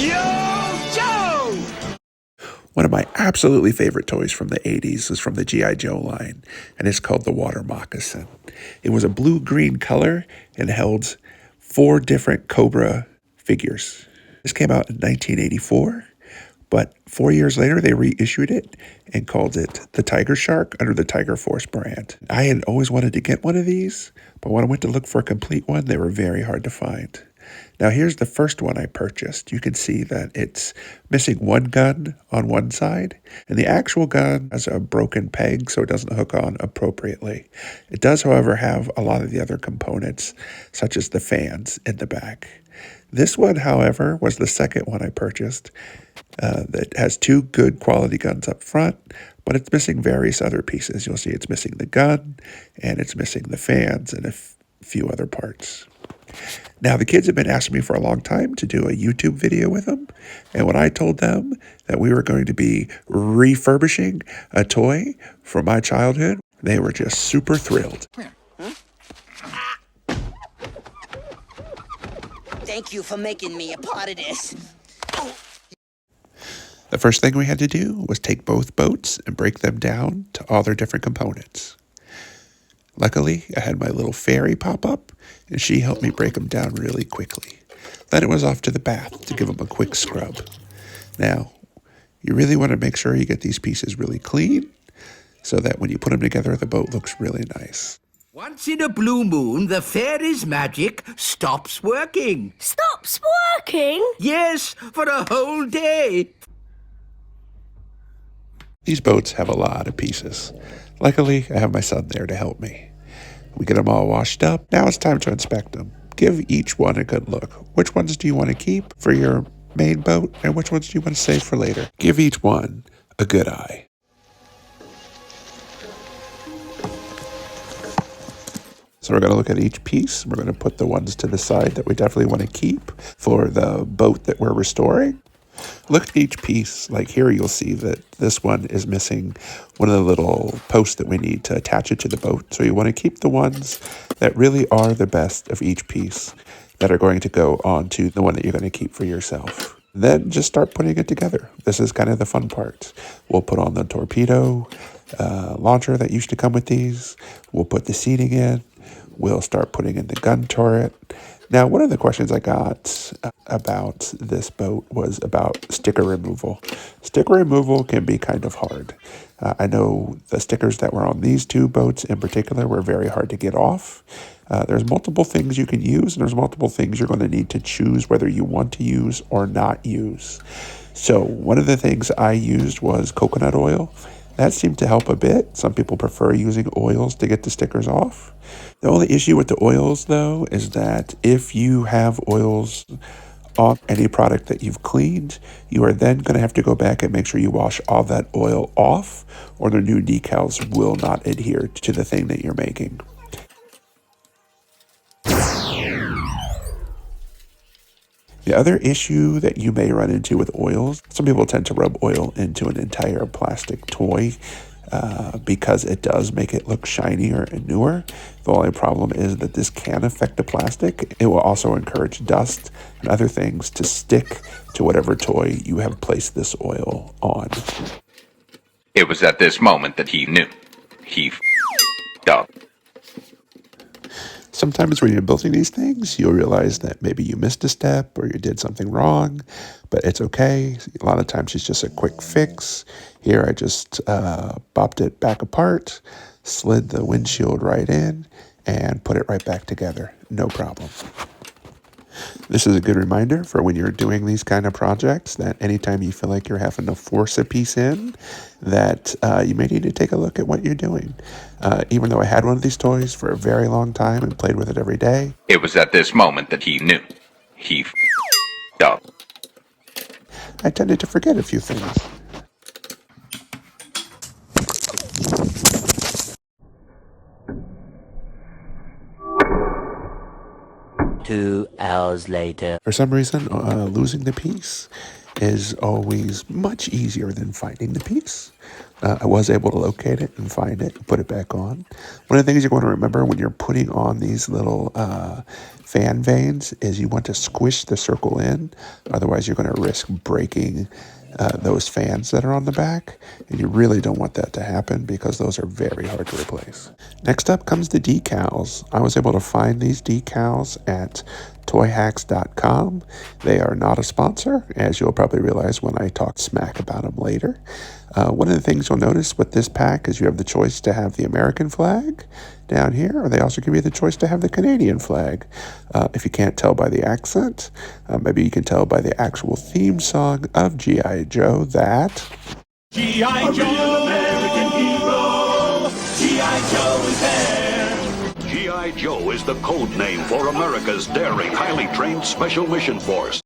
GiJoe! One of my absolutely favorite toys from the 80s is from the G.I. Joe line, and it's called the Water Moccasin. It was a blue-green color and held 4 different Cobra figures. This came out in 1984, but 4 years later they reissued it and called it the Tiger Shark under the Tiger Force brand. I had always wanted to get one of these, but when I went to look for a complete one, they were very hard to find. Now here's the first one I purchased. You can see that it's missing one gun on one side, and the actual gun has a broken peg so it doesn't hook on appropriately. It does, however, have a lot of the other components, such as the fans in the back. This one, however, was the second one I purchased that has 2 good quality guns up front, but it's missing various other pieces. You'll see it's missing the gun, and it's missing the fans and a few other parts. Now, the kids have been asking me for a long time to do a YouTube video with them, and when I told them that we were going to be refurbishing a toy from my childhood, they were just super thrilled. Thank you for making me a part of this. The first thing we had to do was take both boats and break them down to all their different components. Luckily, I had my little fairy pop up, and she helped me break them down really quickly. Then it was off to the bath to give them a quick scrub. Now, you really want to make sure you get these pieces really clean so that when you put them together, the boat looks really nice. Once in a blue moon, the fairy's magic stops working. Stops working? Yes, for a whole day. These boats have a lot of pieces. Luckily, I have my son there to help me. We get them all washed up. Now it's time to inspect them. Give each one a good look. Which ones do you want to keep for your main boat, and which ones do you want to save for later? Give each one a good eye. So we're going to look at each piece. We're going to put the ones to the side that we definitely want to keep for the boat that we're restoring. Look at each piece. Like here, you'll see that this one is missing one of the little posts that we need to attach it to the boat. So you want to keep the ones that really are the best of each piece that are going to go onto the one that you're going to keep for yourself. Then just start putting it together. This is kind of the fun part. We'll put on the torpedo launcher that used to come with these. We'll put the seating in. We'll start putting in the gun turret. Now, one of the questions I got about this boat was about sticker removal. Sticker removal can be kind of hard. I know the stickers that were on these 2 boats in particular were very hard to get off. There's multiple things you can use, and there's multiple things you're going to need to choose whether you want to use or not use. So one of the things I used was coconut oil. That seemed to help a bit. Some people prefer using oils to get the stickers off. The only issue with the oils, though, is that if you have oils on any product that you've cleaned, you are then going to have to go back and make sure you wash all that oil off, or the new decals will not adhere to the thing that you're making. The other issue that you may run into with oils, some people tend to rub oil into an entire plastic toy because it does make it look shinier and newer. The only problem is that this can affect the plastic. It will also encourage dust and other things to stick to whatever toy you have placed this oil on. It was at this moment that he knew. He f***ed up. Sometimes when you're building these things, you'll realize that maybe you missed a step or you did something wrong, but it's okay. A lot of times it's just a quick fix. Here I just bopped it back apart, slid the windshield right in, and put it right back together. No problem. This is a good reminder for when you're doing these kind of projects that anytime you feel like you're having to force a piece in, that you may need to take a look at what you're doing. Even though I had one of these toys for a very long time and played with it every day, It was at this moment that he knew. He f***ed up. I tended to forget a few things. Two hours later. For some reason, losing the piece is always much easier than finding the piece. I was able to locate it and find it and put it back on. One of the things you want to remember when you're putting on these little fan vanes is you want to squish the circle in. Otherwise, you're going to risk breaking those fans that are on the back. And you really don't want that to happen because those are very hard to replace. Next up comes the decals. I was able to find these decals at toyhacks.com. They are not a sponsor, as you'll probably realize when I talk smack about them later. One of the things you'll notice with this pack is you have the choice to have the American flag down here, or they also give you the choice to have the Canadian flag. If you can't tell by the accent, maybe you can tell by the actual theme song of G.I. Joe that... G.I. Joe, American hero, G.I. Joe is there. G.I. Joe is the code name for America's daring, highly trained Special Mission Force.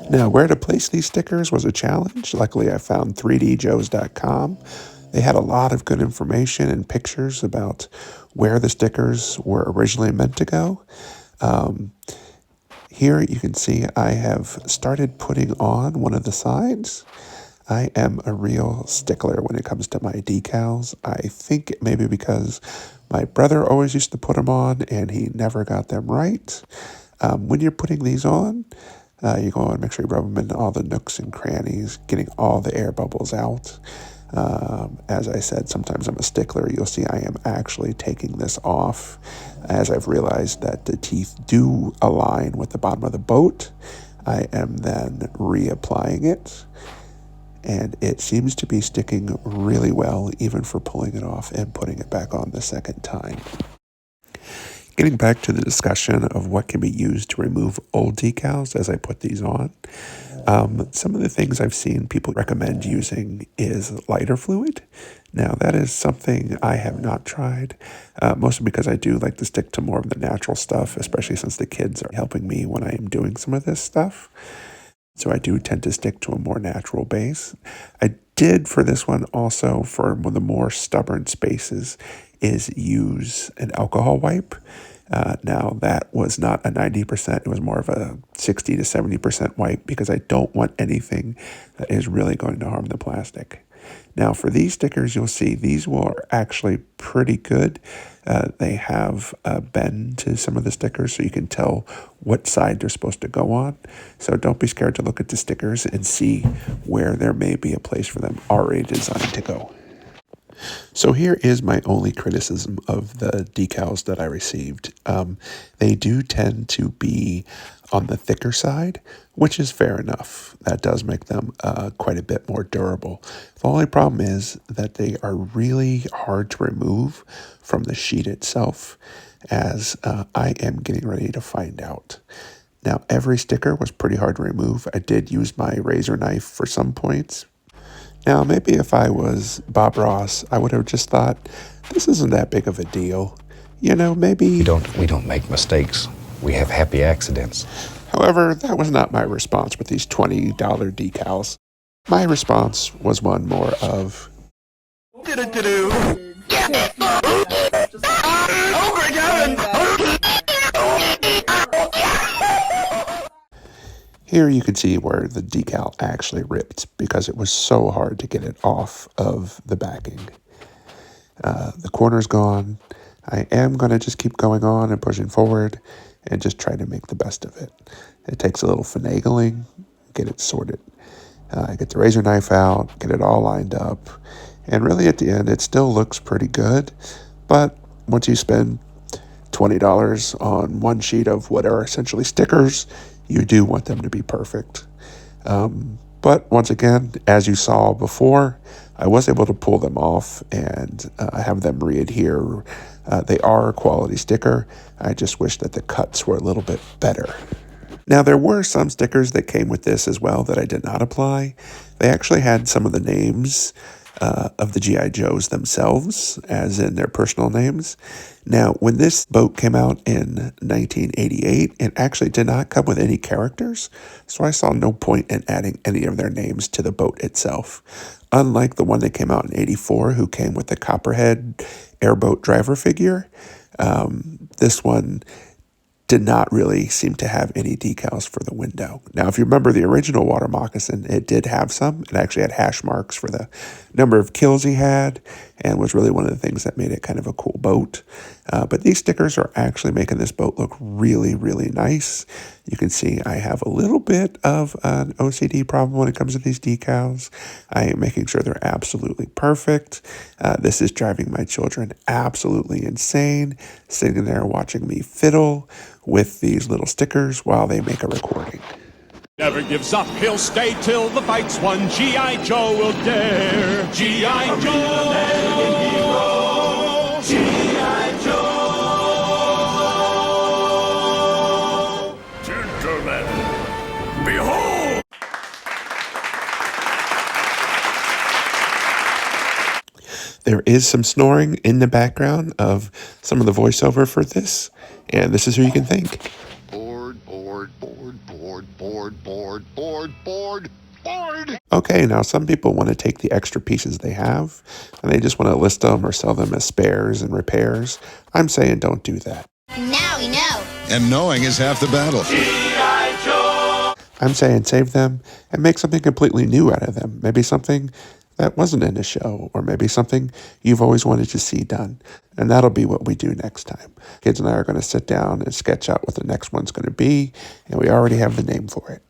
Now, where to place these stickers was a challenge. Luckily, I found 3djoes.com. They had a lot of good information and pictures about where the stickers were originally meant to go. Here you can see I have started putting on one of the sides. I am a real stickler when it comes to my decals. I think it may be because my brother always used to put them on and he never got them right. When you're putting these on, you go and make sure you rub them in all the nooks and crannies, getting all the air bubbles out. As I said, sometimes I'm a stickler. You'll see I am actually taking this off as I've realized that the teeth do align with the bottom of the boat. I am then reapplying it, and it seems to be sticking really well, even for pulling it off and putting it back on the second time. Getting back to the discussion of what can be used to remove old decals as I put these on, some of the things I've seen people recommend using is lighter fluid. Now, that is something I have not tried, mostly because I do like to stick to more of the natural stuff, especially since the kids are helping me when I am doing some of this stuff. So I do tend to stick to a more natural base. I did for this one also, for one of the more stubborn spaces, is use an alcohol wipe. Now, that was not a 90%. It was more of a 60 to 70% wipe because I don't want anything that is really going to harm the plastic. Now, for these stickers, you'll see these were actually pretty good. They have a bend to some of the stickers so you can tell what side they're supposed to go on. So don't be scared to look at the stickers and see where there may be a place for them already designed to go. So here is my only criticism of the decals that I received. They do tend to be on the thicker side, which is fair enough. That does make them quite a bit more durable. The only problem is that they are really hard to remove from the sheet itself, as I am getting ready to find out. Now, every sticker was pretty hard to remove. I did use my razor knife for some points. Now, maybe if I was Bob Ross, I would have just thought, this isn't that big of a deal. You know, maybe... We don't make mistakes. We have happy accidents. However, that was not my response with these $20 decals. My response was one more of... Here you can see where the decal actually ripped because it was so hard to get it off of the backing. The corner's gone. I am going to just keep going on and pushing forward and just try to make the best of it. It takes a little finagling, get it sorted. Get the razor knife out, get it all lined up. And really at the end, it still looks pretty good. But once you spend $20 on one sheet of what are essentially stickers, you do want them to be perfect. But once again, as you saw before, I was able to pull them off and have them re-adhere. They are a quality sticker. I just wish that the cuts were a little bit better. Now, there were some stickers that came with this as well that I did not apply. They actually had some of the names of the G.I. Joes themselves, as in their personal names. Now, when this boat came out in 1988, it actually did not come with any characters, so I saw no point in adding any of their names to the boat itself. Unlike the one that came out in 84, who came with the Copperhead airboat driver figure, this one did not really seem to have any decals for the window. Now, if you remember the original water moccasin, it did have some. It actually had hash marks for the number of kills he had and was really one of the things that made it kind of a cool boat. But these stickers are actually making this boat look really, really nice. You can see I have a little bit of an OCD problem when it comes to these decals. I am making sure they're absolutely perfect. This is driving my children absolutely insane, sitting there watching me fiddle with these little stickers while they make a recording. Never gives up, he'll stay till the fight's won. G.I. Joe will dare. G.I. Joe, American hero. G.I. Joe. Gentlemen, behold! There is some snoring in the background of some of the voiceover for this, and this is who you can thank. Board. Okay, now some people want to take the extra pieces they have, and they just want to list them or sell them as spares and repairs. I'm saying don't do that. Now we know. And knowing is half the battle. G.I. Joe. I'm saying save them and make something completely new out of them. Maybe something that wasn't in the show, or maybe something you've always wanted to see done. And that'll be what we do next time. Kids and I are going to sit down and sketch out what the next one's going to be, and we already have the name for it.